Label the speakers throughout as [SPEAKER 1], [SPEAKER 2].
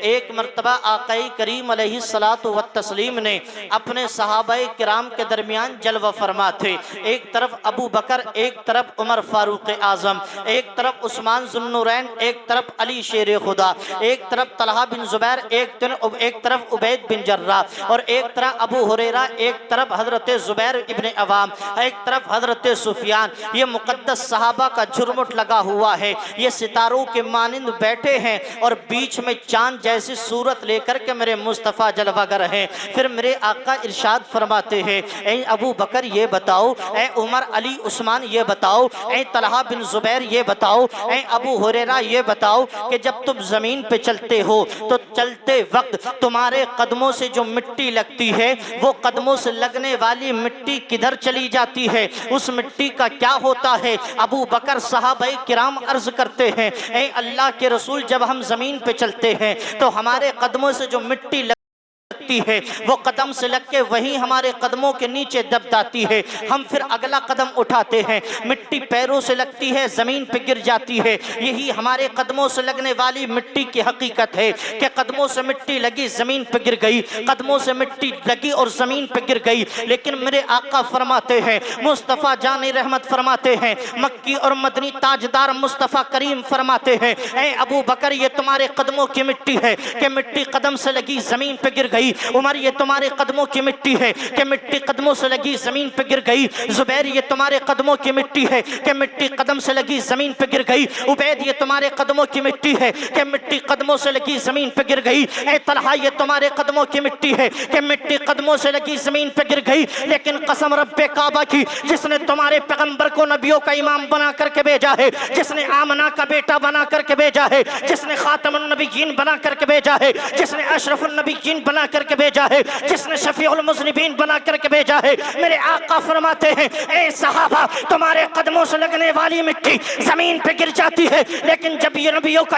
[SPEAKER 1] एक मरतबा आक़ाई करीम अलैहिस्सलातु व तस्लीम ने अपने सहाबाए किराम के दरमियान जलवा फरमा थे। एक तरफ अबू बकर, एक तरफ उमर फारूक आज़म, एक तरफ उस्मान ज़ुन्नुरैन, एक तरफ अली शेर खुदा, एक तरफ तलहा बिन ज़ुबैर, एक तरफ उबैद बिन जर्राह और एक तरफ अबू हुरैरा, एक तरफ हज़रत ज़ुबैर इब्न अवाम, एक तरफ हज़रत सुफियान। ये मुक़द्दस सहाबा का झुरमुट लगा हुआ है। ये सितारों के मानिंद बैठे हैं और बीच में चांद जैसी सूरत लेकर के मेरे मुस्तफ़ा जलवागर हैं। फिर मेरे आका इरशाद फरमाते हैं, ऐ अबू बकर ये बताओ, ऐ उमर अली उस्मान ये बताओ, ऐ तलहा बिन ज़ुबैर ये बताओ, ऐ अबू हुरैरा ये बताओ कि जब तुम ज़मीन पे चलते हो तो चलते वक्त तुम्हारे कदमों से जो मिट्टी लगती है वो कदमों से लगने वाली मिट्टी किधर चली जाती है, उस मिट्टी का क्या होता है? अबू बकर सहाबाए किराम अर्ज करते हैं, ऐ अल्लाह के रसूल जब हम ज़मीन पे चलते हैं तो हमारे कदमों से जो मिट्टी लगती है वो कदम से लग के वहीं हमारे कदमों के नीचे दब जाती है। हम फिर अगला कदम उठाते हैं, मिट्टी पैरों से लगती है, जमीन पे गिर जाती है। यही हमारे कदमों से लगने वाली मिट्टी की हकीकत है कि कदमों से मिट्टी लगी, जमीन पे गिर गई, कदमों से मिट्टी लगी और जमीन पे गिर गई। लेकिन मेरे आका फरमाते हैं, मुस्तफ़ा जानी रहमत फरमाते हैं, मक्की और मदनी ताजदार मुस्तफ़ा करीम फरमाते हैं, ऐ अबू बकर ये तुम्हारे कदमों की मिट्टी है कि मिट्टी कदम से लगी जमीन पे गिर गई। उमर ये तुम्हारे कदमों की मिट्टी है कि मिट्टी कदमों से लगी जमीन पे गिर गई। जुबैर ये तुम्हारे कदमों की मिट्टी है कि मिट्टी कदम से लगी जमीन पे गिर गई। उबैद ये तुम्हारे कदमों की मिट्टी है कि मिट्टी कदमों से लगी जमीन पे गिर गई। ऐ तलहा ये तुम्हारे कदमों की मिट्टी है कि मिट्टी कदमों से लगी जमीन पे गिर गई। लेकिन कसम रब्बे काबा की, जिसने तुम्हारे पैगंबर को नबियों का इमाम बना करके भेजा है, जिसने आमना का बेटा बना करके भेजा है, जिसने खातमुन नबिय्यीन बना करके भेजा है, जिसने अशरफुन नबिय्यीन बना करके भेजा है, जिसने शफीउल मुज़निबीन बना करके भेजा है, मेरे आका फरमाते हैं, ए सहाबा तुम्हारे कदमों से लगने वाली मिट्टी जमीन पे गिर जाती है, लेकिन जब ये नबियों का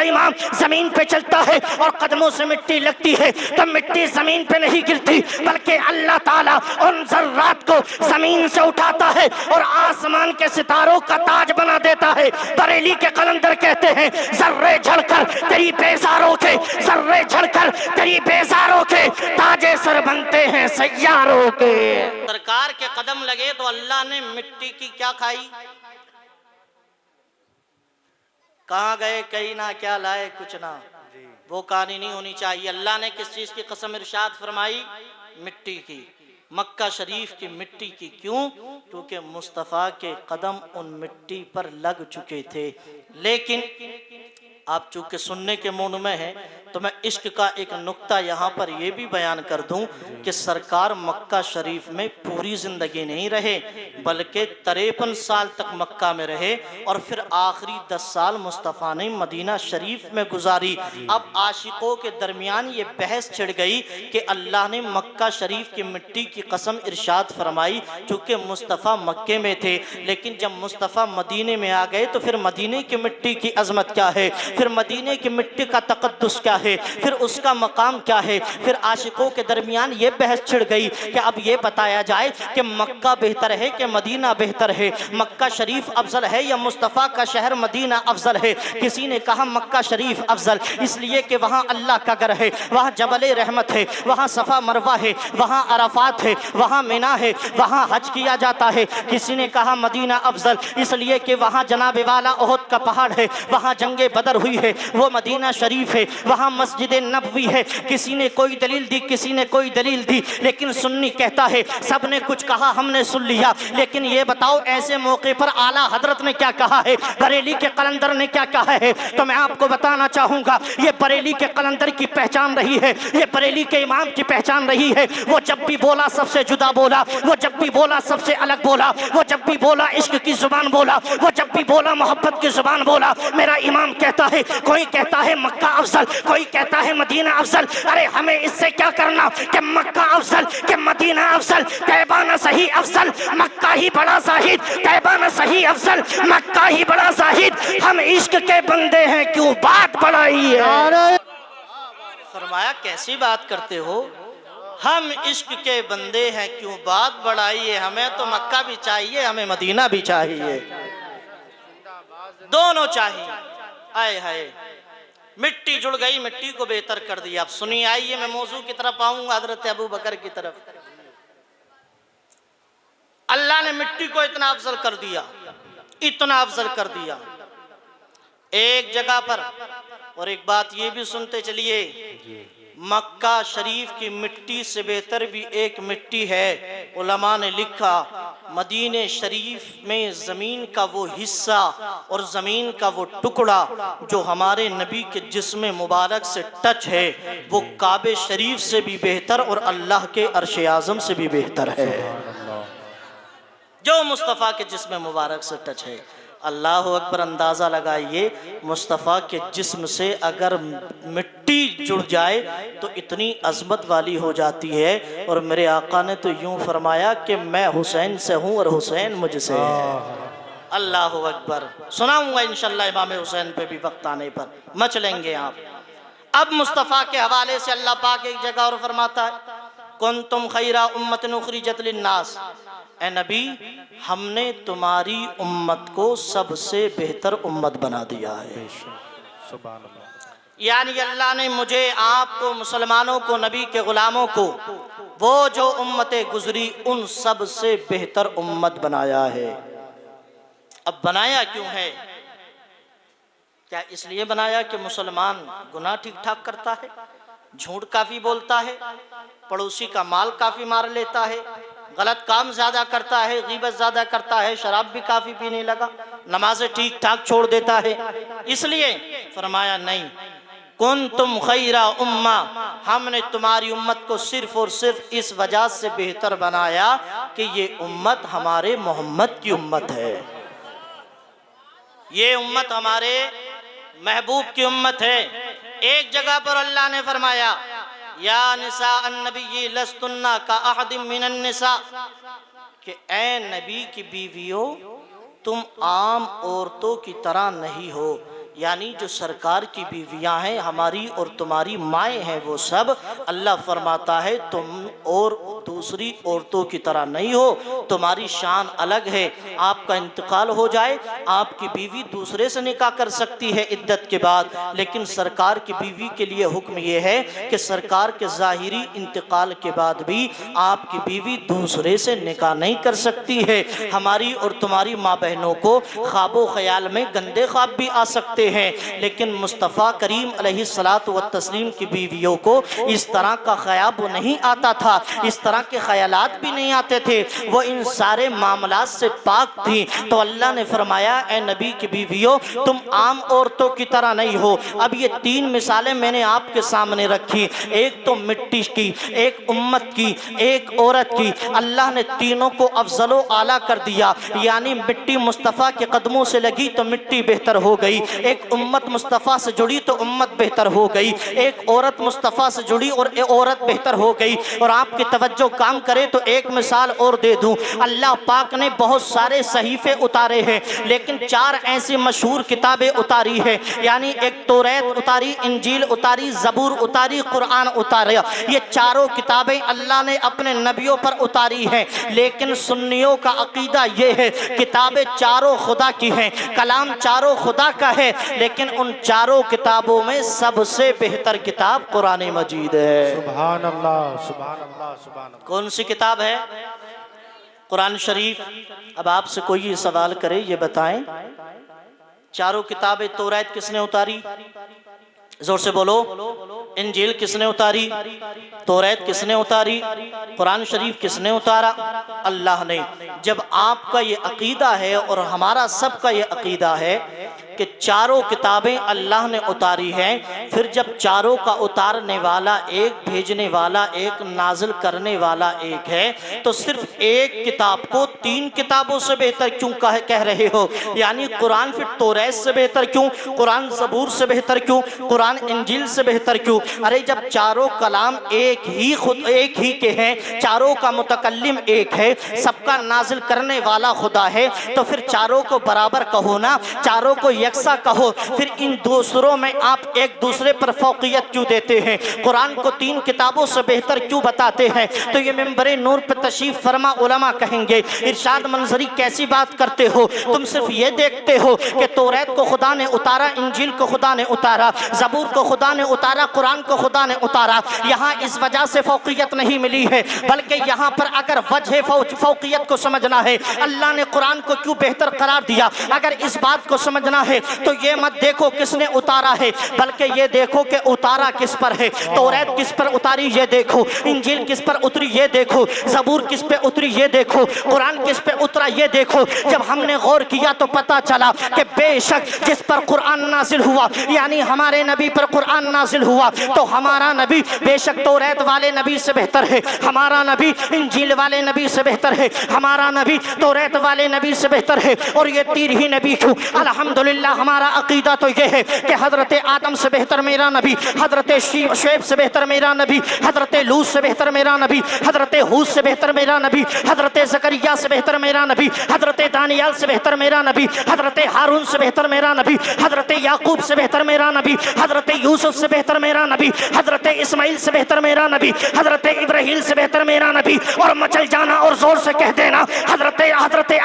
[SPEAKER 1] इमाम जमीन पे चलता है और कदमों से मिट्टी लगती है तो मिट्टी जमीन पे नहीं गिरती, बल्कि अल्लाह ताला उन ज़र्रात को जमीन से उठाता है और आसमान के सितारों का ताज बना देता है। बरेली के कलंदर कहते हैं, जर्रे झड़कर तेरी बेजारों के, जर्रे झड़कर तेरी बेजारों के ताजे सर बनते हैं सैयारों के। सरकार के कदम लगे तो अल्लाह ने मिट्टी की क्या खाई, कहाँ गए कहीं ना, क्या लाए कुछ ना, वो कहानी नहीं होनी चाहिए। अल्लाह ने किस चीज की कसम इरशाद फरमाई? मिट्टी की, मक्का शरीफ की मिट्टी की। क्यों? क्योंकि मुस्तफ़ा के कदम उन मिट्टी पर लग चुके थे। लेकिन आप चूंकि सुनने के मूड में हैं तो मैं इश्क का एक नुक्ता यहाँ पर यह भी बयान कर दूं कि सरकार मक्का शरीफ में पूरी ज़िंदगी नहीं रहे, बल्कि 53 साल तक मक्का में रहे और फिर आखिरी 10 साल मुस्तफ़ा ने मदीना शरीफ में गुजारी। अब आशिकों के दरमियान ये बहस छिड़ गई कि अल्लाह ने मक्का शरीफ की मिट्टी की कसम इरशाद फरमाई चूँकि मुस्तफ़ा मक्के में थे, लेकिन जब मुस्तफ़ा मदीने में आ गए तो फिर मदीने की मिट्टी की अजमत क्या है, फिर मदीने की मिट्टी का तकद्दुस क्या है, फिर उसका मकाम क्या है। फिर आशिकों के दरमियान ये बहस छिड़ गई कि अब ये बताया जाए कि मक्का बेहतर है कि मदीना बेहतर है, मक्का शरीफ अफजल है या मुस्तफ़ा का शहर मदीना अफजल है। किसी ने कहा मक्का शरीफ अफजल, इसलिए कि वहाँ अल्लाह का घर है, वहाँ जबल रहमत है, वहाँ सफ़ा मरवा है, वहाँ अरफात है, वहाँ मिना है, वहाँ हज किया जाता है। किसी ने कहा मदीना अफजल, इसलिए कि वहाँ जनाब वाला ओहद का पहाड़ है, वहाँ जंगे बदर हुई है, वो मदीना शरीफ है, वहाँ मस्जिद नबवी है। किसी ने कोई दलील दी, किसी ने कोई दलील दी, लेकिन सुन्नी कहता है सब ने कुछ कहा हमने सुन लिया, लेकिन ये बताओ ऐसे मौके पर आला हजरत ने क्या कहा है, बरेली के कलंदर ने क्या कहा है। तो मैं आपको बताना चाहूँगा, ये बरेली के कलंदर की पहचान रही है, ये बरेली के इमाम की पहचान रही है। वो जब भी बोला सबसे जुदा बोला, वो जब भी बोला सबसे अलग बोला, वो जब भी बोला इश्क की जुबान बोला, वो जब भी बोला मोहब्बत की जुबान बोला। मेरा इमाम कहता है, कोई कहता है मक्का अफजल, कोई कहता है मदीना अफजल। अरे हमें इससे क्या करना कि मक्का अफजल कि मदीना अफजल, तैबा न सही अफजल, मक्का ही बड़ा जाहिद, तैबा न सही अफजल, मक्का ही बड़ा जाहिद। हम इश्क के बंदे हैं क्यों बात बढ़ाई है। फरमाया कैसी बात करते हो, हम इश्क के बंदे हैं क्यों बात बढ़ाइए, हमें तो मक्का भी चाहिए हमें मदीना भी चाहिए, दोनों चाहिए। आए हाय मिट्टी जुड़ गई, मिट्टी को बेहतर कर दिया। अब सुनिए, आइए मैं मौजू की तरफ आऊंगा, हजरत अबू बकर की तरफ। अल्लाह ने मिट्टी को इतना अफजल कर दिया, इतना अफजल कर दिया एक जगह पर। और एक बात ये भी सुनते चलिए, मक्का शरीफ की मिट्टी से बेहतर भी एक मिट्टी है। उलमा ने लिखा, मदीने शरीफ में ज़मीन का वो हिस्सा और ज़मीन का वो टुकड़ा जो हमारे नबी के जिस्म मुबारक से टच है, वो काबे शरीफ से भी बेहतर और अल्लाह के अर्श आज़म से भी बेहतर है। जो मुस्तफ़ा के जिस्म मुबारक से टच है, अल्लाह अकबर। अंदाज़ा लगाइए, मुस्तफ़ा के जिस्म से अगर मिट्टी जुड़ जाए तो इतनी अज़मत वाली हो जाती है। और मेरे आका ने तो यूँ फरमाया कि मैं हुसैन से हूँ और हुसैन मुझसे है। अल्लाह अकबर। सुनाऊँगा इंशाअल्लाह इमाम हुसैन पे भी वक्त आने पर, मच लेंगे आप। अब मुस्तफ़ा के हवाले से अल्लाह पाक एक जगह और फरमाता है, कुंतुम खैरा उम्मतिन उखरिजत लिन्नास, ए नबी हमने तुम्हारी उम्मत को सबसे बेहतर उम्मत बना दिया है। यानी अल्लाह ने मुझे, आपको, मुसलमानों को, नबी के गुलामों को, वो जो उम्मतें गुजरी उन सब से बेहतर उम्मत बनाया है। अब बनाया क्यों है? क्या इसलिए बनाया कि मुसलमान गुनाह ठीक ठाक करता है, झूठ काफी बोलता है, पड़ोसी का माल काफी मार लेता है, गलत काम ज्यादा करता है, गीबत ज्यादा करता है, शराब भी काफी पीने लगा, नमाज़ें ठीक ठाक छोड़ देता है? इसलिए फरमाया नहीं, कुंतुम खैरा उम्मा, हमने तुम्हारी उम्मत को सिर्फ और सिर्फ इस वजह से बेहतर बनाया कि ये उम्मत हमारे मोहम्मद की उम्मत है, ये उम्मत हमारे महबूब की उम्मत है। एक जगह पर अल्लाह ने फरमाया, या निसा अन्नबी लस्तुन्ना का अहदिम मिनन निसा, कि ए नबी की बीवियों तुम आम औरतों की तरह नहीं हो। यानी जो सरकार की बीवियां हैं, हमारी और तुम्हारी माएँ हैं, वो सब अल्लाह फरमाता है तुम और दूसरी औरतों की तरह नहीं हो, तुम्हारी शान अलग है। आपका इंतकाल हो जाए, आपकी बीवी दूसरे से निकाह कर सकती है इद्दत के बाद, लेकिन सरकार की बीवी के लिए हुक्म ये है कि सरकार के ज़ाहिरी इंतकाल के बाद भी आपकी बीवी दूसरे से निकाह नहीं कर सकती है। हमारी और तुम्हारी माँ बहनों को ख्वाबो ख्याल में गंदे ख्वाब भी आ सकते हैं, लेकिन मुस्तफ़ा करीम अलैहिस्सलातु व तस्लीम की बीवियों को इस तरह का ख्याब नहीं आता था, इस तरह के ख्यालात भी नहीं आते थे, वो इन सारे मामलात से पाक थी। तो अल्लाह ने फरमाया, ए नबी की बीवियों तुम आम औरतों की तरह नहीं हो। अब ये तीन मिसालें मैंने आपके सामने रखी, एक तो मिट्टी की, एक उम्मत की, एक औरत की। अल्लाह ने तीनों को अफजलो आला कर दिया। यानी मिट्टी मुस्तफ़ा के कदमों से लगी तो मिट्टी बेहतर हो गई, एक उम्मत मुस्तफ़ा से जुड़ी तो उम्मत बेहतर हो गई, एक औरत मुस्तफ़ा से जुड़ी और औरत बेहतर हो गई। और आपकी तवज्जो काम करे तो एक मिसाल और दे दूं, अल्लाह पाक ने बहुत सारे सहीफे उतारे हैं, लेकिन चार ऐसी मशहूर किताबें उतारी है। यानी एक तौरात उतारी, इंजील उतारी, ज़बूर उतारी, कुरान उतारा। ये चारों किताबें अल्लाह ने अपने नबियों पर उतारी है, लेकिन सुन्नियों का अकीदा ये है किताबें चारों खुदा की हैं, कलाम चारों खुदा का है, लेकिन उन चारों किताबों में सबसे बेहतर किताब कुरान मजीद है।
[SPEAKER 2] सुभान अल्लाह, सुभान अल्लाह, सुभान अल्लाह।
[SPEAKER 1] कौन सी किताब है? कुरान शरीफ। अब आपसे कोई ये सवाल करे, ये बताएं चारों किताबें तौरात किसने उतारी? जोर से बोलो। इंजील किसने उतारी? तौरात किसने उतारी? कुरान शरीफ किसने उतारा? अल्लाह ने। जब आपका ये अकीदा है और हमारा सबका ये अकीदा है कि चारों किताबें अल्लाह ने उतारी हैं, फिर जब चारों का उतारने वाला एक, भेजने वाला एक, नाजिल करने वाला एक है, तो सिर्फ एक किताब को तीन किताबों से बेहतर क्यों कह रहे हो? यानी कुरान फिर तौरात से बेहतर क्यों? कुरान ज़बूर से बेहतर क्यों? कुरान इंजील से बेहतर क्यों? अरे जब चारों कलाम एक ही के हैं, चारों का मुतकल्लिम एक है, सबका नाजिल करने वाला खुदा है, तो फिर चारों को बराबर कहो ना, चारों को यकसा कहो, फिर इन दूसरों में आप एक दूसरे पर फौकियत क्यों देते हैं? कुरान को 3 किताबों से बेहतर क्यों बताते हैं? तो ये मिंबरे नूर पर तशरीफ फरमा उलमा कहेंगे, इरशाद मंजरी कैसी बात करते हो? तुम सिर्फ ये देखते हो कि तौरात को खुदा ने उतारा, इंजील को खुदा ने उतारा, ज़बूर को खुदा ने उतारा, कुरान को खुदा ने उतारा। यहाँ इस वजह से फौकियत नहीं मिली है, बल्कि यहाँ पर अगर वजह फौकियत को समझना है, अल्लाह ने कुरान को क्यों बेहतर करार दिया, अगर इस बात को समझना है तो ये मत देखो किसने उतारा है, बल्कि ये देखो कि उतारा किस पर है। तौरात किस पर उतारी ये देखो, इंजील किस पर उतरी ये देखो, ज़बूर किस पे उतरी ये देखो, कुरान किस पे उतरा ये देखो। जब हमने गौर किया तो पता चला कि बेशक जिस पर कुरान नाजिल हुआ, यानी हमारे नबी पर कुरान नाजिल हुआ, तो हमारा नबी बेशक तौरात वाले नबी से बेहतर है, हमारा नबी इंजील वाले नबी से बेहतर है, हमारा नबी तौरात वाले नबी से बेहतर है। और ये 3 ही नबी क्यों? अल्हम्दुलिल्लाह हमारा अकीदा तो ये है कि हजरत आदम से बेहतर मेरा नबी, हजरत शुएब से बेहतर मेरा नबी, हजरत लूत से बेहतर मेरा नबी, हजरत हूद से बेहतर मेरा नबी, हजरत ज़करिया से बेहतर मेरा नबी, हजरत दानियाल से बेहतर मेरा नबी, हजरत हारून से बेहतर मेरा नबी, हजरत याकूब से बेहतर मेरा नबी, हजरत यूसुफ से बेहतर मेरा नबी, हजरत इस्माइल से बेहतर मेरा नबी, हजरत इब्राहीम से बेहतर मेरा नबी। और मचल जाना और जोर से कह देना, हजरत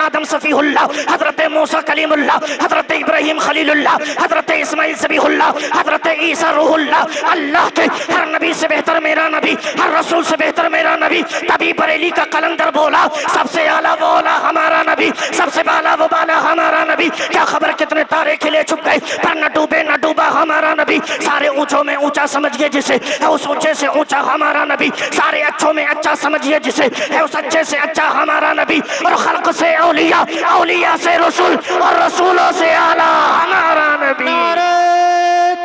[SPEAKER 1] आदम सफीहुल्लाह, हजरत मूसा कलीमुल्लाह, हजरत इब्राहीम खलीलुल्लाह, हजरत इस्माइल सबीहुल्लाह, हजरत ईसा रूहुल्लाह। अल्लाह के हर नबी से बेहतर मेरा नबी, हर रसूल से बेहतर मेरा नबी। तभी बरेली का कलंदर बोला, सबसे आला वो आला हमारा नबी, सबसे बाला वो बाला हमारा नबी। क्या खबर कितने तारे खिले छुप गए, पर न डूबे न डूबा हमारा नबी। सारे ऊंचों में ऊंचा समझिए जिसे, है उस ऊंचे से ऊंचा हमारा नबी। सारे अच्छों में अच्छा समझिए जिसे, है उस अच्छे से अच्छा हमारा नबी। और खल्क से औलिया, औलिया से रसूल, और रसूलों से आला हमारा नबी।
[SPEAKER 2] नारे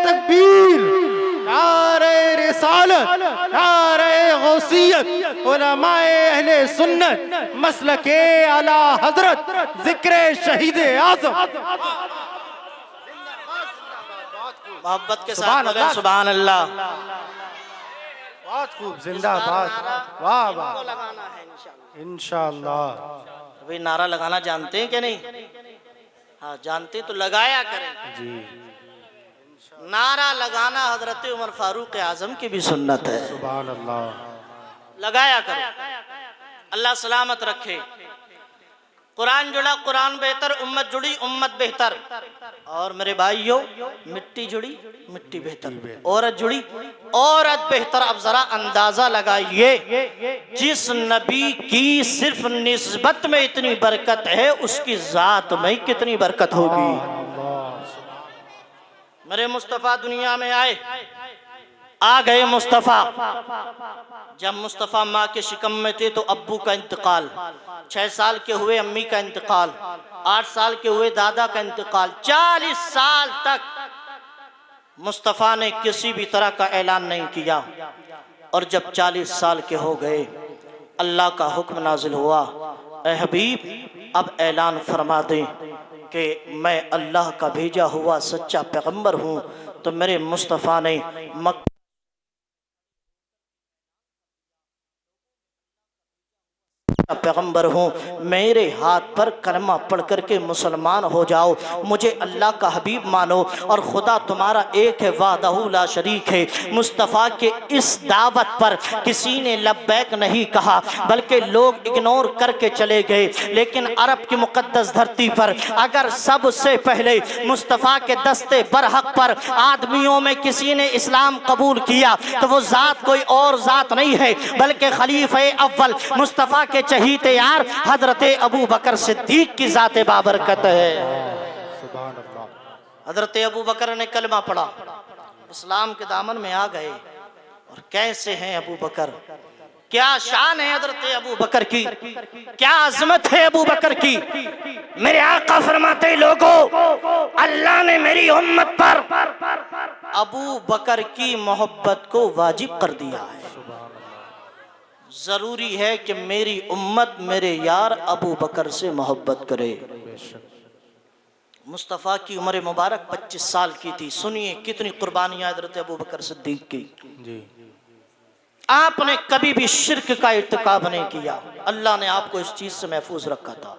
[SPEAKER 2] तकबीर, नारे रिसालत, नारे गौसियत, उलमाए अहले सुन्नत, मसलके आला हजरत, जिक्र शहीद आज़म।
[SPEAKER 1] मोहब्बत के साथ बोलें सुभान अल्लाह।
[SPEAKER 2] बहुत खूब, जिंदाबाद, वाह वाह। इंशाअल्लाह।
[SPEAKER 1] अभी नारा लगाना जानते हैं कि नहीं? हाँ जानते तो लगाया करें
[SPEAKER 2] जी।
[SPEAKER 1] नारा लगाना हजरत उमर फारूक आजम की भी सुन्नत है,
[SPEAKER 2] सुभान अल्लाह।
[SPEAKER 1] लगाया करो, अल्लाह सलामत रखे। कुरान जुड़ा कुरान बेहतर, उम्मत जुड़ी उम्मत बेहतर। और मेरे भाइयों, मिट्टी जुड़ी मिट्टी बेहतर, औरत जुड़ी औरत बेहतर। अब जरा अंदाजा लगाइए, जिस नबी की सिर्फ निस्बत में इतनी बरकत है, उसकी जात में कितनी बरकत होगी। मेरे मुस्तफ़ा दुनिया में आए, आ गए मुस्तफ़ा। जब मुस्तफ़ा माँ के शिकम में थे तो अब्बू का इंतकाल, 6 साल के हुए अम्मी का इंतकाल, 8 साल के हुए दादा का इंतकाल। 40 साल तक मुस्तफ़ा ने किसी भी तरह का ऐलान नहीं किया। और जब 40 साल के हो गए, अल्लाह का हुक्म नाजिल हुआ, ए हबीब अब ऐलान फरमा दें कि मैं अल्लाह का भेजा हुआ सच्चा पैगंबर हूँ। तो मेरे मुस्तफ़ा ने मक्का पैगंबर हूँ, मेरे हाथ पर कलमा पढ़ करके मुसलमान हो जाओ, मुझे अल्लाह का हबीब मानो, और खुदा तुम्हारा एक है, वाहदहू ला शरीक है। मुस्तफ़ा के इस दावत पर किसी ने लब्बैक नहीं कहा, बल्कि लोग इग्नोर करके चले गए। लेकिन अरब की मुक़द्दस धरती पर अगर सबसे पहले मुस्तफ़ा के दस्ते बरहक पर आदमियों में किसी ने इस्लाम कबूल किया, तो वो ज़ात कोई और ज़ात नहीं है, बल्कि खलीफे अव्वल मुस्तफ़ा के चहीते यार हजरत अबू बकर सिद्दीक की जाते बाबरकत है। हजरत अबू बकर ने कलमा पढ़ा, इस्लाम के दामन में आ गए। और कैसे हैं अबू बकर, क्या शान है हजरत अबू बकर की, क्या अजमत है अबू बकर की। मेरे आका फरमाते, लोगों अल्लाह ने मेरी उम्मत पर अबू बकर की मोहब्बत को वाजिब कर दिया है। जरूरी है कि मेरी उम्मत मेरे यार अबू बकर से मोहब्बत करे। मुस्तफ़ा की उम्र मुबारक 25 साल की थी। सुनिए कितनी कुर्बानियां हज़रत अबू बकर सिद्दीक की जी। आपने कभी भी शिर्क का इर्तिकाब नहीं किया, अल्लाह ने आपको इस चीज से महफूज रखा था।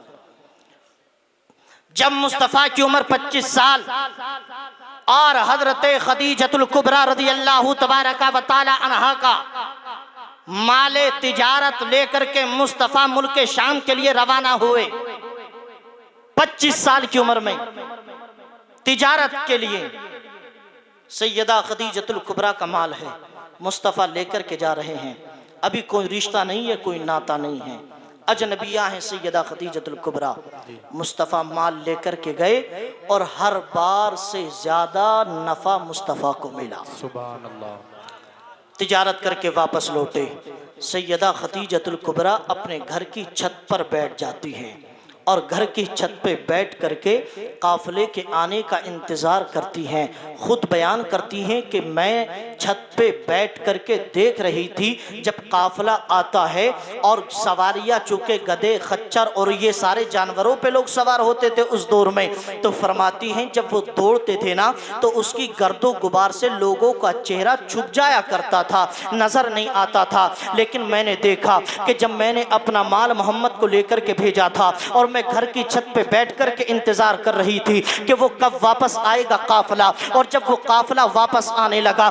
[SPEAKER 1] जब मुस्तफ़ा की उम्र 25 साल और हजरत खदीजतुल कुबरा रज़ी अल्लाह तबारका व तआला अन्हा का माले तिजारत लेकर के मुस्तफ़ा मुल्क शाम के लिए रवाना हुए। 25 साल की उम्र में तिजारत के लिए सैयदा खदीजतुल कुबरा का माल है, मुस्तफ़ा लेकर के जा रहे हैं। अभी कोई रिश्ता नहीं है, कोई नाता नहीं है, अजनबिया हैं सैयदा खदीजतुल कुबरा। मुस्तफ़ा माल लेकर के गए और हर बार से ज़्यादा नफ़ा मुस्तफ़ा को मिला।
[SPEAKER 2] सुभान अल्लाह।
[SPEAKER 1] तिजारत करके वापस लौटे। सैयदा खदीजतुल कुबरा अपने घर की छत पर बैठ जाती हैं और घर की छत पे बैठ करके काफ़िले के आने का इंतज़ार करती हैं। ख़ुद बयान करती हैं कि मैं छत पे बैठ करके देख रही थी जब काफ़िला आता है और सवारियाँ चूँकि गधे खच्चर और ये सारे जानवरों पे लोग सवार होते थे उस दौर में, तो फरमाती हैं जब वो दौड़ते थे ना तो उसकी गर्दो गुबार से लोगों का चेहरा छुप जाया करता था, नज़र नहीं आता था। लेकिन मैंने देखा कि जब मैंने अपना माल मोहम्मद को लेकर के भेजा था और मैं घर की छत पे बैठ कर के इंतजार कर रही थी कि वो कब वापस आएगा काफिला, और जब वो काफिला वापस आने लगा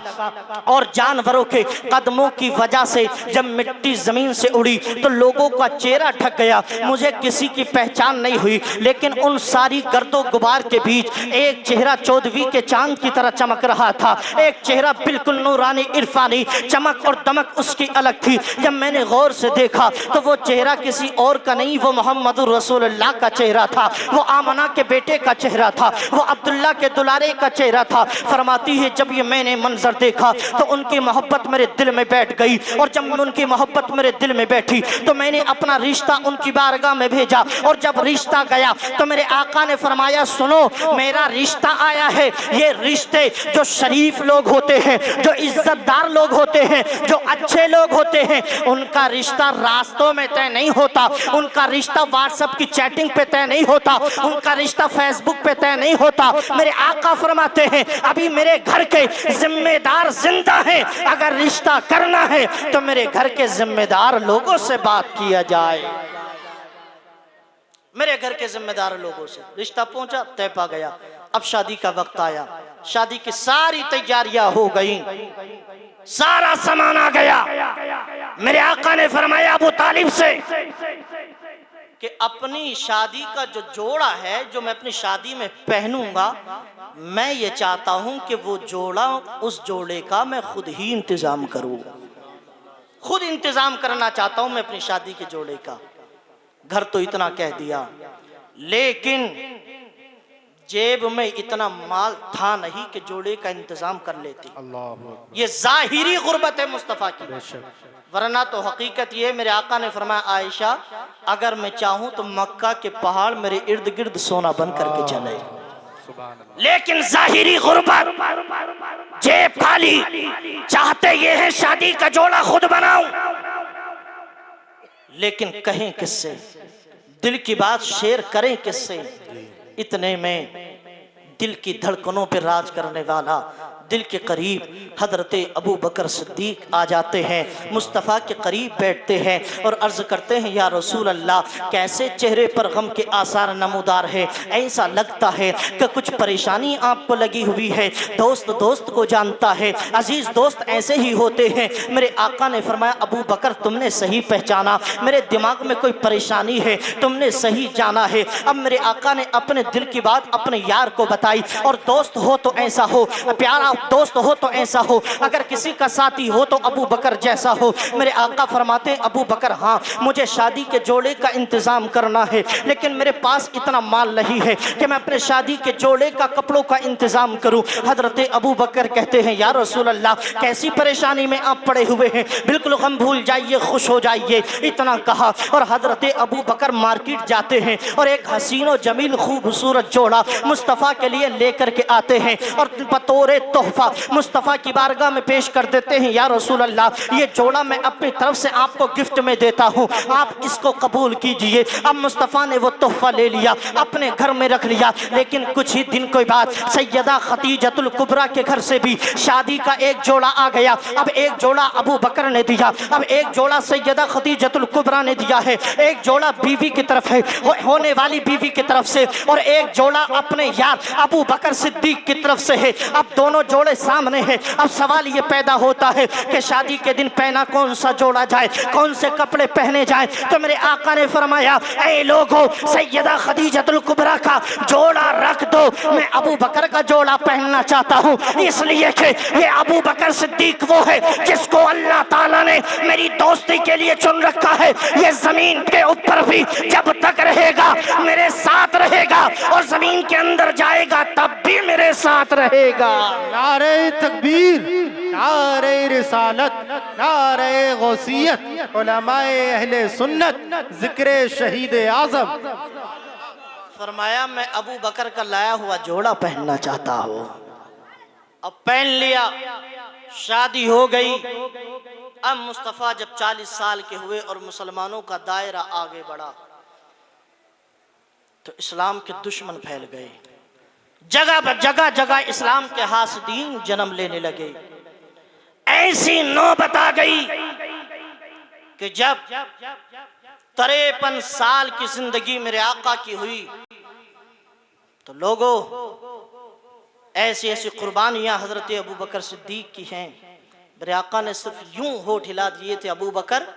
[SPEAKER 1] और जानवरों के कदमों की वजह से जब मिट्टी जमीन से उड़ी तो लोगों का चेहरा ढक गया, मुझे किसी की पहचान नहीं हुई। लेकिन उन सारी गर्दो गुबार के बीच एक चेहरा चौदहवीं के चांद की तरह चमक रहा था, एक चेहरा बिल्कुल नूरानी इरफानी, चमक और दमक उसकी अलग थी। जब मैंने गौर से देखा तो वो चेहरा किसी और का नहीं, वो मोहम्मद रसूलुल्लाह का चेहरा था, वो आमना के बेटे का चेहरा था, वो अब्दुल्ला के दुलारे का चेहरा था। फरमाती है जब ये मैंने मंजर देखा तो उनकी मोहब्बत मेरे दिल में बैठ गई, और जब उनकी मोहब्बत मेरे दिल में बैठी तो मैंने अपना रिश्ता उनकी बारगाह में भेजा, और जब रिश्ता गया तो मेरे आका ने फरमाया सुनो मेरा रिश्ता आया है। ये रिश्ते जो शरीफ लोग होते हैं, जो इज्जतदार लोग होते हैं, जो अच्छे लोग होते हैं, उनका रिश्ता रास्तों में तय नहीं होता, उनका रिश्ता व्हाट्सएप की चैटिंग पे तय नहीं होता, उनका रिश्ता फेसबुक पे तय नहीं होता। मेरे आका फरमाते हैं अभी मेरे घर के जिम्मेदार जिंदा हैं, अगर रिश्ता करना है तो मेरे घर के जिम्मेदार लोगों से बात किया जाए। मेरे घर के जिम्मेदार लोगों से रिश्ता पहुंचा, तय पा गया। अब शादी का वक्त आया, शादी की सारी तैयारियां हो गई, सारा सामान आ गया। मेरे आका ने फरमाया अबू तालिब से कि अपनी शादी का जो जोड़ा है जो मैं अपनी शादी में पहनूंगा, मैं ये चाहता हूं कि वो जोड़ा, उस जोड़े का मैं खुद ही इंतजाम करूं, खुद इंतजाम करना चाहता हूं मैं अपनी शादी के जोड़े का। घर तो इतना कह दिया, लेकिन जेब में इतना माल था नहीं कि जोड़े का इंतजाम कर लेती।
[SPEAKER 2] अल्लाह,
[SPEAKER 1] ये जाहिरी गुर्बत है मुस्तफ़ा की, वरना तो हकीकत ये। मेरे आका ने फरमाया आयशा अगर मैं चाहूं तो मक्का के पहाड़ मेरे इर्द गिर्द सोना बन करके चले, लेकिन जाहिरी गुर्बत, जेब खाली, चाहते ये है शादी का जोड़ा खुद बनाऊं, लेकिन कहें किससे, दिल की बात शेयर करें किससे। इतने में दिल की धड़कनों पर राज करने वाला, दिल के करीब हजरत अबू बकर सिद्दीक आ जाते हैं, मुस्तफ़ा के करीब बैठते हैं और अर्ज़ करते हैं या रसूल अल्लाह, कैसे चेहरे पर गम के आसार नमूदार है, ऐसा लगता है कि कुछ परेशानी आपको लगी हुई है। दोस्त दोस्त को जानता है, अजीज़ दोस्त ऐसे ही होते हैं। मेरे आका ने फरमाया अबू बकर तुमने सही पहचाना, मेरे दिमाग में कोई परेशानी है, तुमने सही जाना है। अब मेरे आका ने अपने दिल की बात अपने यार को बताई, और दोस्त हो तो ऐसा हो, प्यारा दोस्त हो तो ऐसा हो, अगर किसी का साथी हो तो अबू बकर जैसा हो। मेरे आका फरमाते हैं अबू बकर हाँ मुझे शादी के जोड़े का इंतजाम करना है, लेकिन मेरे पास इतना माल नहीं है कि मैं अपने शादी के जोड़े का कपड़ों का इंतजाम करूं। हजरत अबू बकर कहते हैं या रसूल अल्लाह कैसी परेशानी में आप पड़े हुए हैं, बिल्कुल गम भूल जाइए, खुश हो जाइए। इतना कहा और हजरत अबू बकर मार्केट जाते हैं और एक हसीन और जमील खूबसूरत जोड़ा मुस्तफ़ा के लिए लेकर के आते हैं, और बतौरे तो तोहफा मुस्तफ़ा की बारगाह में पेश कर देते हैं, या रसूल अल्लाह ये जोड़ा मैं अपनी तरफ से आपको गिफ्ट में देता हूँ, आप इसको कबूल कीजिए। अब मुस्तफ़ा ने वो तोहफा ले लिया, अपने घर में रख लिया। लेकिन कुछ ही दिन के बाद सैयदा खदीजतुल कुबरा के घर से भी शादी का एक जोड़ा आ गया। अब एक जोड़ा अबू बकर ने दिया, अब एक जोड़ा सैयदा खदीजतुल कुबरा ने दिया है, एक जोड़ा बीवी की तरफ है, होने वाली बीवी की तरफ से, और एक जोड़ा अपने यार अबू बकर सिद्दीक की तरफ से है। अब दोनों जोड़े सामने हैं। अब सवाल ये पैदा होता है कि शादी के दिन पहना कौन सा जोड़ा जाए, कौन से कपड़े पहने जाए। तो मेरे आका ने फरमाया, ऐ लोगों, सैयदा खदीजतुल कुबरा का जोड़ा रख दो, मैं अबू बकर का जोड़ा पहनना चाहता हूँ, इसलिए कि ये अबू बकर सिद्दीक वो है जिसको अल्लाह ताला ने मेरी दोस्ती के लिए चुन रखा है। ये जमीन के ऊपर भी जब तक रहेगा मेरे साथ रहेगा, और जमीन के अंदर जाएगा तब भी मेरे साथ रहेगा।
[SPEAKER 2] नारे तकबीर, नारे रिसालत, नारे गौसियत, उलमाए अहले सुन्नत, जिक्र शहीद आज़म।
[SPEAKER 1] फरमाया मैं अबू बकर का लाया हुआ जोड़ा पहनना चाहता हूँ। अब पहन लिया, शादी हो गई। अब मुस्तफ़ा जब 40 साल के हुए और मुसलमानों का दायरा आगे बढ़ा तो इस्लाम के दुश्मन फैल गए। जगह जगह इस्लाम के हासदीन जन्म लेने लगे। ऐसी नौबत आ गई कि जब 53 साल की जिंदगी मेरे आका की हुई तो लोगों ऐसी ऐसी कुर्बानियां हजरत अबू बकर सिद्दीक की हैं। मेरे आका ने सिर्फ यूं होठ हिला दिए थे, अबू बकर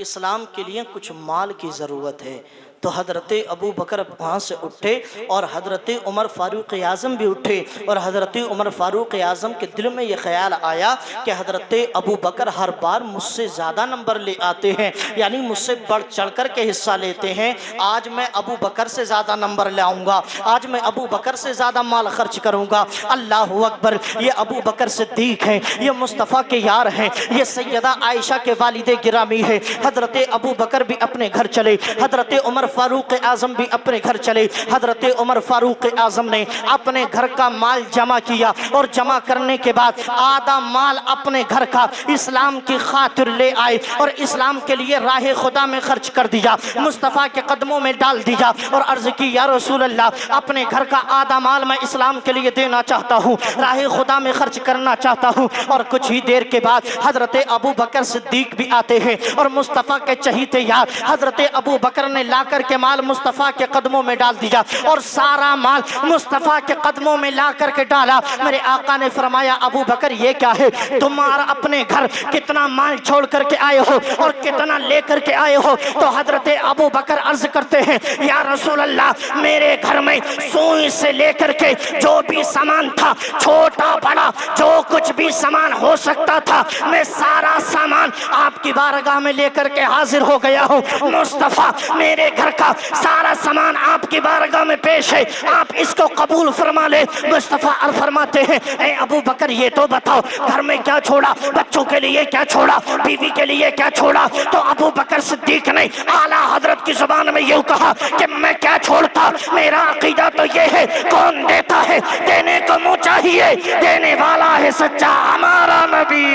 [SPEAKER 1] इस्लाम के लिए कुछ माल की ज़रूरत है। तो हज़रत अबू बकर वहाँ से उठे और हज़रत उमर फ़ारूक आज़म भी उठे, और हज़रत उमर फ़ारूक आज़म के दिल में ये ख्याल आया कि हज़रत अबू बकर हर बार मुझसे ज़्यादा नंबर ले आते हैं, यानी मुझसे बढ़ चढ़ कर के हिस्सा लेते हैं। आज मैं अबू बकर से ज़्यादा नंबर लाऊंगा, आज मैं अबू बकर से ज़्यादा माल खर्च करूँगा। अल्लाह अकबर, ये अबू बकर सिद्दीक हैं, ये मुस्तफ़ा के यार हैं, ये सैयदा आयशा के वालिदे गिरामी है। हज़रत अबू बकर भी अपने घर चले, हज़रत उमर फारूक आज़म भी अपने घर चले। हज़रत उमर फारूक आज़म ने अपने घर का माल जमा किया, और जमा करने के बाद आधा माल अपने घर का इस्लाम की खातिर ले आए और इस्लाम के लिए राह खुदा में खर्च कर दिया, मुस्तफ़ा के कदमों में डाल दिया और अर्ज़ की, या रसूल अल्लाह, अपने घर का आधा माल मैं इस्लाम के लिए देना चाहता हूँ, राह खुदा में खर्च करना चाहता हूँ। और कुछ ही देर के बाद हज़रत अबू बकर सिद्दीक भी आते हैं, और मुस्तफ़ा के चहीते यार हज़रत अबू बकर ने ला कर के माल मुस्तफ़ा के कदमों में डाल दिया, और सारा माल मुस्तफ़ा के कदमों में ला कर के डाला। मेरे आका ने फरमाया, अबू बकर ये क्या है, तुम्हारा अपने घर कितना माल छोड़ करके आए हो और कितना ले करके आए हो। तो हज़रत अबू बकर अर्ज करते हैं, या रसूल अल्लाह, मेरे घर में सुई से लेकर के जो भी सामान था, छोटा बड़ा जो कुछ भी सामान हो सकता था, मैं सारा सामान आपकी बारगाह में लेकर के हाजिर हो गया हूँ। मुस्तफ़ा, मेरे घर का सारा सामान आपकी बारगाह में पेश है, आप इसको कबूल फरमा ले। मुस्तफ़ा अर्ज फरमाते हैं, ए अबू बकर, ये तो बताओ घर में क्या छोड़ा, बच्चों के लिए क्या छोड़ा, बीवी के लिए क्या छोड़ा। तो अबू बकर सिद्दीक ने आला हजरत की जुबान में यूं कहा कि मैं क्या छोड़ता, मेरा अकीदा तो ये है, कौन देता है, देने को मुँह चाहिए, देने वाला है सच्चा हमारा नबी।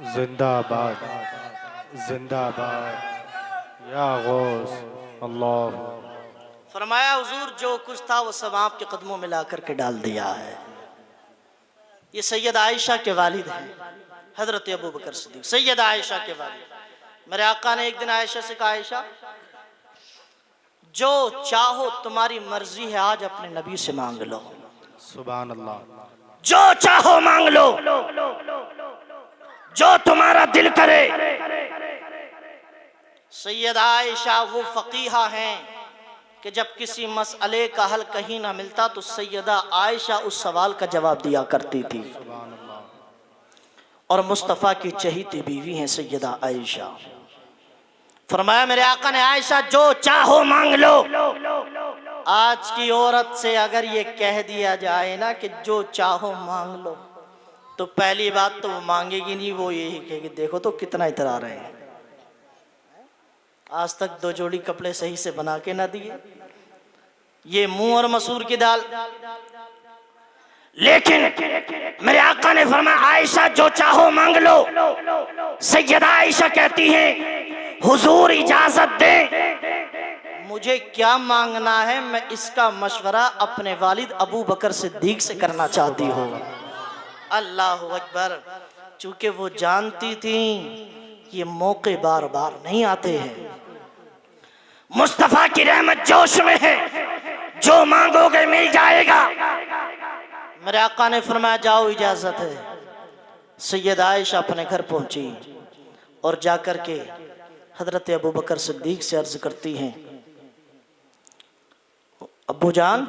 [SPEAKER 2] जिंदाबाद, जिंदाबाद, या गौस अल्लाह।
[SPEAKER 1] फरमाया, हुजूर जो कुछ था वो सब आपके कदमों में ला करके डाल दिया है। ये सैयद आयशा के वालिद हैं, हजरत अबू बकर सिद्दीक, सैयद आयशा के वालिद। मेरे आका ने एक दिन आयशा से कहा, आयशा जो चाहो तुम्हारी मर्जी है, आज अपने नबी से मांग लो।
[SPEAKER 2] सुभान अल्लाह।
[SPEAKER 1] जो चाहो मांग लो, जो तुम्हारा दिल करे। सैयद आयशा वो फकीहा हैं कि जब किसी मसले का हल कहीं ना मिलता तो सैयदा आयशा उस सवाल का जवाब दिया करती थी। और मुस्तफ़ा की चहीती बीवी हैं सैयदा आयशा। फरमाया, मेरे आका ने, आयशा जो चाहो मांग लो। आज की औरत से अगर ये कह दिया जाए ना कि जो चाहो मांग लो, तो पहली बात तो वो मांगेगी नहीं, वो यही कहेगी, देखो तो कितना इतरा रहे हैं, आज तक 2 जोड़ी कपड़े सही से बना के ना दिए, ये मुंह और मसूर की दाल। लेकिन मेरे आका ने फरमाया आयशा जो चाहो मांग लो। सैयदा आयशा कहती हैं हुजूर इजाजत दें, मुझे क्या मांगना है मैं इसका मशवरा अपने वालिद अबू बकर सिद्दीक से करना चाहती हूँ। अल्लाह अकबर। चूंकि वो जानती थी ये मौके बार बार नहीं आते हैं। मुस्तफा की रहमत जोश में है, जो मांगोगे मिल जाएगा। मेरे आका ने फरमाया जाओ इजाजत है। सैयद आयशा अपने घर पहुंची और जाकर के हजरत अबू बकर सिद्दीक से अर्ज करती हैं अब्बू जान,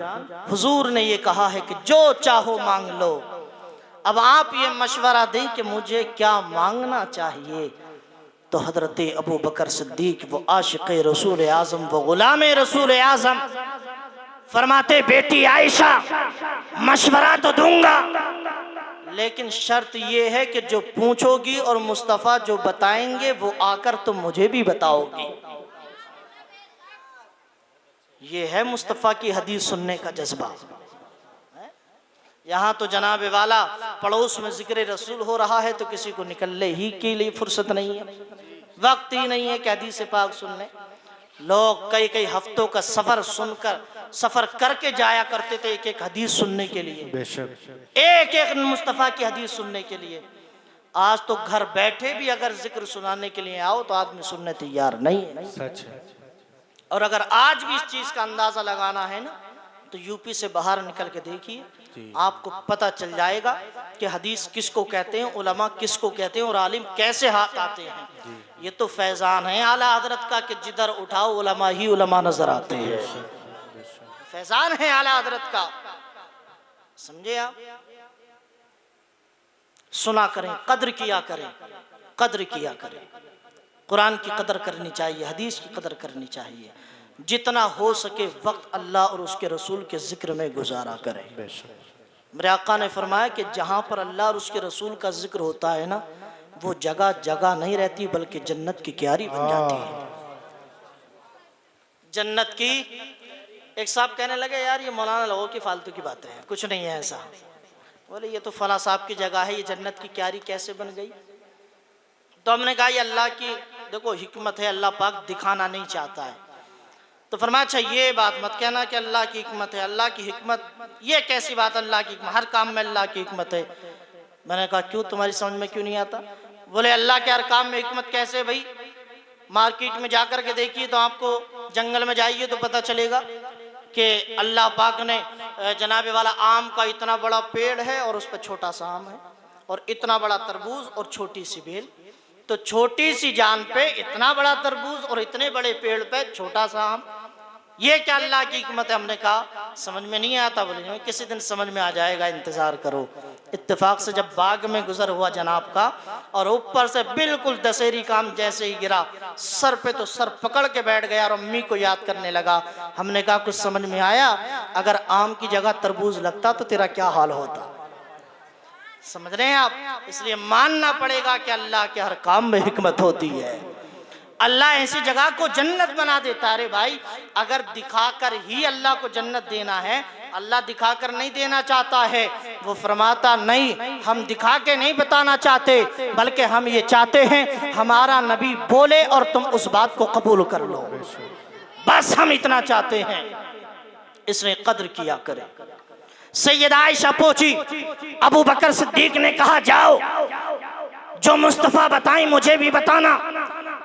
[SPEAKER 1] हुजूर ने ये कहा है कि जो चाहो मांग लो। अब आप ये मशवरा दें कि मुझे क्या मांगना चाहिए। तो हजरत अबू बकर सिद्दीक वो आशिक़ रसूल आज़म वो गुलाम रसूल आज़म फरमाते बेटी आयशा मशवरा तो दूंगा, लेकिन शर्त ये है कि जो पूछोगी और मुस्तफ़ा जो बताएंगे वो आकर तुम मुझे भी बताओगी। ये है मुस्तफ़ा की हदीस सुनने का जज्बा। यहाँ तो जनाब वाला पड़ोस में जिक्र रसूल हो रहा है तो किसी को निकलने ही के लिए फुर्सत नहीं है, वक्त ही नहीं है कि हदीस पाक सुनने। लोग कई कई हफ्तों का सफर करके जाया करते थे एक एक हदीस सुनने के लिए, एक एक मुस्तफ़ा की हदीस सुनने के लिए। आज तो घर बैठे भी अगर जिक्र सुनाने के लिए आओ तो आदमी सुनने तैयार नहीं है।
[SPEAKER 2] सच है।
[SPEAKER 1] और अगर आज भी इस चीज का अंदाजा लगाना है ना तो यूपी से बाहर निकल के देखिए, आपको पता चल जाएगा कि हदीस किसको कहते हैं, उलमा किसको कहते हैं और आलिम कैसे हाथ आते हैं। ये तो फैजान है आला हजरत का कि जिधर उठाओ उलमा ही उलमा नजर आते हैं। फैजान है आला हजरत का, समझे आप। सुना करें, कद्र किया करें, कद्र किया करें। कुरान की कदर करनी चाहिए, हदीस की कदर करनी चाहिए। जितना हो सके वक्त अल्लाह और उसके रसूल के जिक्र में गुजारा करें। मेरे आका ने फरमाया कि जहाँ पर अल्लाह और उसके रसूल का जिक्र होता है ना वो जगह जगह नहीं रहती बल्कि जन्नत की क्यारी बन जाती है। जन्नत की। एक साहब कहने लगे यार ये मौलाना लोगों की फालतू की बातें हैं, कुछ नहीं है ऐसा। बोले ये तो फला साहब की जगह है, ये जन्नत की क्यारी कैसे बन गई। तो हमने कहा ये अल्लाह की देखो हिकमत है, अल्लाह पाक दिखाना नहीं चाहता है। तो फरमाया अच्छा ये बात मत कहना कि अल्लाह की हिकमत है। अल्लाह की हिकमत ये कैसी बात, अल्लाह की हिकमत हर काम में अल्लाह की हिकमत है। मैंने कहा क्यों, तुम्हारी समझ में क्यों नहीं आता। बोले अल्लाह के हर काम में हिकमत कैसे भाई। मार्केट में जाकर के देखिए तो आपको, जंगल में जाइए तो पता चलेगा कि अल्लाह पाक ने जनाब वाला आम का इतना बड़ा पेड़ है और उस पर छोटा सा आम है, और इतना बड़ा तरबूज और छोटी सी बेल। तो छोटी सी जान पे इतना बड़ा तरबूज और इतने बड़े पेड़ पे छोटा सा आम, ये क्या अल्लाह की हिकमत है। हमने कहा समझ में नहीं आता। बोले किसी दिन समझ में आ जाएगा, इंतजार करो। इत्तेफाक से जब बाग में गुजर हुआ जनाब का और ऊपर से बिल्कुल दशहरी काम जैसे ही गिरा, सर पे तो सर पकड़ के बैठ गया और अम्मी को याद करने लगा। हमने कहा कुछ समझ में आया, अगर आम की जगह तरबूज लगता तो तेरा क्या हाल होता। समझ रहे हैं आप। इसलिए मानना पड़ेगा कि अल्लाह के हर काम में हिकमत होती है। अल्लाह ऐसी जगह को जन्नत बना देता है। अरे भाई अगर दिखाकर ही अल्लाह को जन्नत देना है, अल्लाह दिखाकर नहीं देना चाहता है। वो फरमाता नहीं, हम दिखा के नहीं बताना चाहते, बल्कि हम ये चाहते हैं हमारा नबी बोले और तुम उस बात को कबूल कर लो। बस हम इतना चाहते हैं। इसने कद्र किया करे। सैयदा आयशा पहुंची, अबू बकर सिद्दीक ने कहा जाओ जो मुस्तफ़ा बताएं मुझे भी बताना।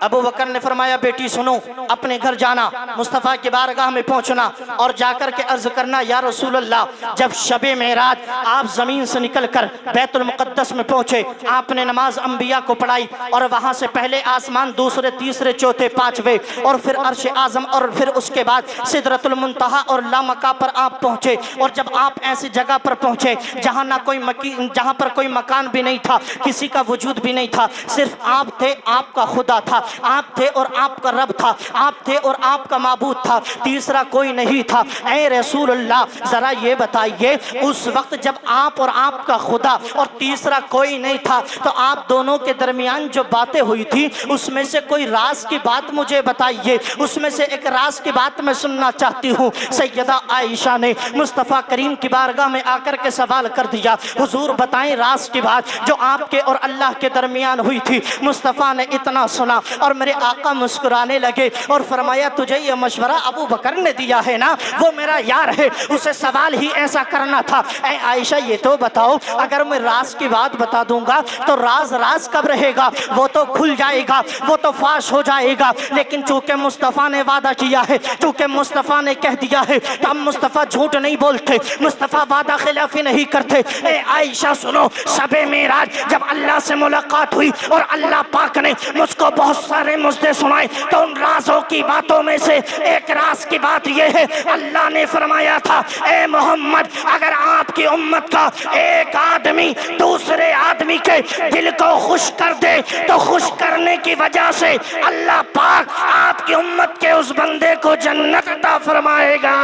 [SPEAKER 1] अबू बकर ने फरमाया बेटी सुनो, अपने घर जाना, मुस्तफ़ा की बारगाह में पहुंचना और जाकर के अर्ज करना या रसूल अल्लाह, जब शबे मेराज आप जमीन से निकलकर बैतुल मुक़द्दस में पहुंचे, आपने नमाज अंबिया को पढ़ाई और वहां से पहले आसमान, दूसरे, तीसरे, चौथे, पांचवे और फिर अर्श आजम और फिर उसके बाद सिदरतुल मुंतहा और लामका पर आप पहुंचे। और जब आप ऐसी जगह पर पहुंचे जहां पर कोई मकान भी नहीं था, किसी का वजूद भी नहीं था, सिर्फ आप थे, आपका खुदा था। आप थे और आपका रब था, आप थे और आपका माबूद था, तीसरा कोई नहीं था। ऐ रसूलुल्लाह जरा ये बताइए, उस वक्त जब आप और आपका खुदा और तीसरा कोई नहीं था, तो आप दोनों के दरमियान जो बातें हुई थी उसमें से कोई राज की बात मुझे बताइए, उसमें से एक राज की बात मैं सुनना चाहती हूँ। सैयदा आयशा ने मुस्तफ़ा करीम की बारगाह में आकर के सवाल कर दिया, हुजूर बताएं राज की बात जो आपके और अल्लाह के दरमियान हुई थी। मुस्तफ़ा ने इतना सुना और मेरे आका मुस्कुराने लगे और फरमाया, तुझे ये मशवरा अबू बकर ने दिया है ना, वो मेरा यार है, उसे सवाल ही ऐसा करना था। ऐ आयशा ये तो बताओ, अगर मैं राज की बात बता दूंगा तो राज राज कब रहेगा, वो तो खुल जाएगा, वो तो फाश हो जाएगा। लेकिन चूंकि मुस्तफ़ा ने वादा किया है, चूंकि मुस्तफ़ा ने कह दिया है, तो हम मुस्तफ़ा झूठ नहीं बोलते, मुस्तफ़ा वादा खिलाफी नहीं करते। ऐ आयशा सुनो, शबे मेराज जब अल्लाह से मुलाकात हुई और अल्लाह पाक ने मुझको बहुत सारे मुझसे सुनाए, तो उन राजों की बातों में से एक राज की बात यह है, अल्लाह ने फरमाया था, ए मोहम्मद अगर आपकी उम्मत का एक आदमी दूसरे आदमी के दिल को खुश कर दे, तो खुश करने की वजह से अल्लाह पाक आपकी उम्मत के उस बंदे को जन्नत अता फरमाएगा।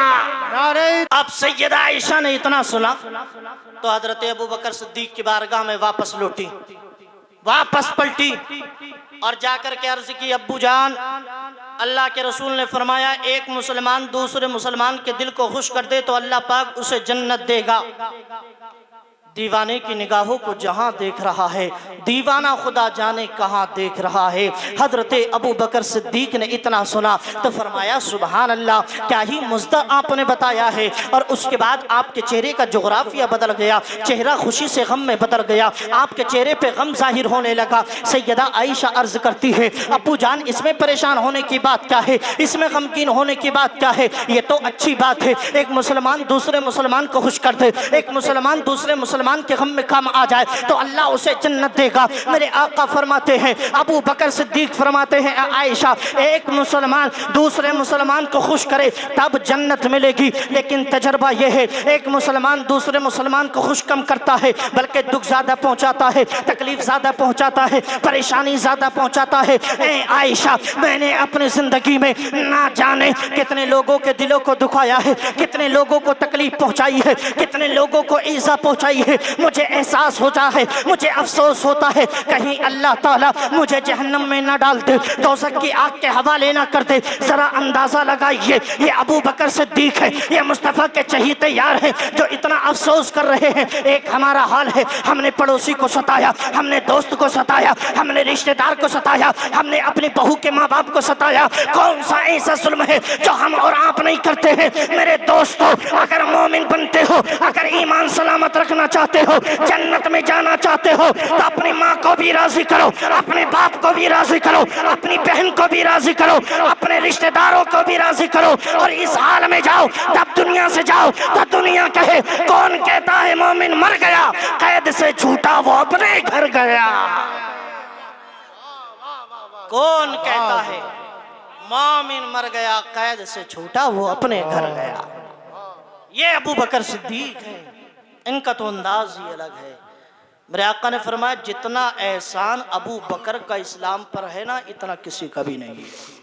[SPEAKER 1] अब सैयदा आयशा ने इतना सुना तो हजरत अबू बकर सिद्दीक की बारगाह में वापस लौटी, वापस पलटी और जाकर के अर्ज की, अब्बू जान अल्लाह के रसूल ने फरमाया, एक मुसलमान दूसरे मुसलमान के दिल को खुश कर दे तो अल्लाह पाक उसे जन्नत देगा। दीवाने की निगाहों को जहां देख रहा है, दीवाना खुदा जाने कहां देख रहा है। हजरत अबू बकर सिद्दीक ने इतना सुना तो फरमाया, सुबहान अल्लाह, क्या ही मुज़्दा आपने बताया है। और उसके बाद आपके चेहरे का जोग्राफिया बदल गया, चेहरा खुशी से गम में बदल गया, आपके चेहरे पे गम जाहिर होने लगा। सैयदा आयशा अर्ज करती है, अब्बू जान इसमें परेशान होने की बात क्या है, इसमें गमगीन होने की बात क्या है, ये तो अच्छी बात है। एक मुसलमान दूसरे मुसलमान को खुश कर दे, एक मुसलमान दूसरे मुसलमान के गम में काम आ जाए तो अल्लाह उसे जन्नत देगा। मेरे आका फरमाते हैं, अबू बकर सिद्दीक फरमाते हैं, आयशा एक मुसलमान दूसरे मुसलमान को खुश करे तब जन्नत मिलेगी। लेकिन तजर्बा यह है, एक मुसलमान दूसरे मुसलमान को खुश कम करता है, बल्कि दुख ज्यादा पहुंचाता है, तकलीफ ज्यादा पहुंचाता है, परेशानी ज्यादा पहुंचाता है। ए आयशा, मैंने अपनी जिंदगी में ना जाने कितने लोगों के दिलों को दुखाया है, कितने लोगों को तकलीफ पहुंचाई है, कितने लोगों को ईजा पहुंचाई है। मुझे एहसास होता है, मुझे अफसोस होता है, कहीं अल्लाह ताला मुझे जहन्नम में न डाल दे, दोज़ख की आग के हवाले ना कर दे। जरा अंदाजा लगाइए, ये अबू बकर सिद्दीक है, ये मुस्तफ़ा के चहीते यार हैं जो इतना अफसोस कर रहे हैं। एक हमारा हाल है, हमने पड़ोसी को सताया, हमने दोस्त को सताया, हमने रिश्तेदार को सताया, हमने अपनी बहू के माँ बाप को सताया। कौन सा ऐसा जुल्म है जो हम और आप नहीं करते हैं? मेरे दोस्तों, अगर मोमिन बनते हो, अगर ईमान सलामत रखना चाहते हो, जन्नत में जाना चाहते हो, तो अपनी माँ को भी राजी करो, अपने बाप को भी राजी करो, अपनी बहन को भी राजी करो, अपने रिश्तेदारों को भी राजी करो, और इस हाल में जाओ। तब दुनिया से जाओ तो दुनिया कहे, कौन कहता है मोमिन मर गया, कैद से छूटा वो अपने घर गया। कौन कहता है मोमिन मर गया, कैद से छूटा वो अपने घर गया। ये अबू बकर सिद्दीक है, इनका तो अंदाज ही अलग है। मेरे आका ने फरमाया, जितना एहसान अबू बकर का इस्लाम पर है ना, इतना किसी का भी नहीं है।